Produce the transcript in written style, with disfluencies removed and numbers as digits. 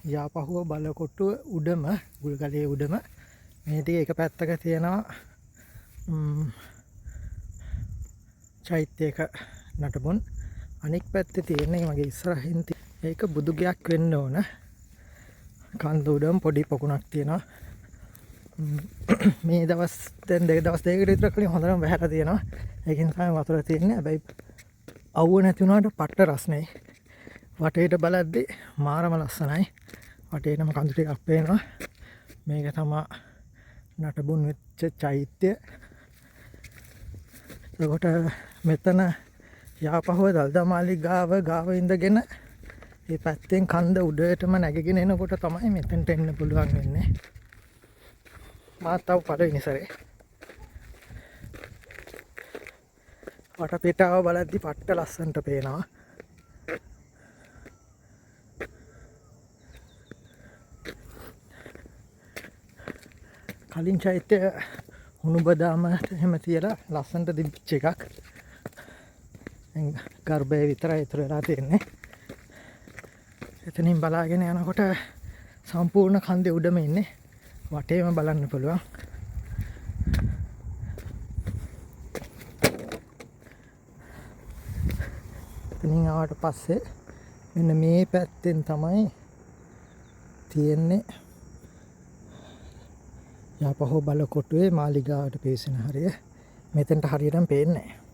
යාපහුව බලකොට්ටුව උඩම ගුල්ගලේ උඩම මේ ටික එක පැත්තක තියෙනවා චෛත්‍යයක නටබුන් අනික් පැත්තේ තියෙන්නේ මගේ ඉස්සරහින් ඒක බුදුගයක් වෙන්න ඕන කන්ද උඩම පොඩි පොකුණක් තියෙනවා මේ දවස් දැන් දවස් දෙකකට විතර කලින් හොඳටම වැහැලා තියෙනවා ඒකෙන් තමයි වතුර තියෙන්නේ හැබැයි අවුව නැති වුණාට පට්ට රස්නේ වටේට බලද්දී මාරම ලස්සනයි වටේටම කඳු ටිකක් පේනවා මේක තමයි නටබුන් වෙච්ච චෛත්‍ය එතකොට මෙතන යාපහුව දල්දා මාලිගාව ගාව ඉඳගෙන මේ පැත්තෙන් කන්ද උඩටම නැගගෙන එනකොට තමයි මෙතනට එන්න පුළුවන් වෙන්නේ මාතව පළවෙනි සැරේ වටපිටාව බලද්දි පට්ට ලස්සනට පේනවා කලින් චෛත්‍ය හුණු බදාම එහෙම තියලා ලස්සනට දිච්ච එකක් ගර්භය විතරයි ඉතුරු වෙලා තියෙන්නේ එතනින් බලාගෙන යනකොට සම්පූර්ණ කන්දේ උඩම ඉන්නේ වටේම බලන්න පුළුවන් එතනින් ආවට පස්සේ මෙන්න මේ පැත්තෙන් තමයි තියෙන්නේ යාපහුව බලකොටුවේ මාලිගාවට පිවිසෙන හරිය මෙතෙන්ට හරියටම පේන්නේ නැහැ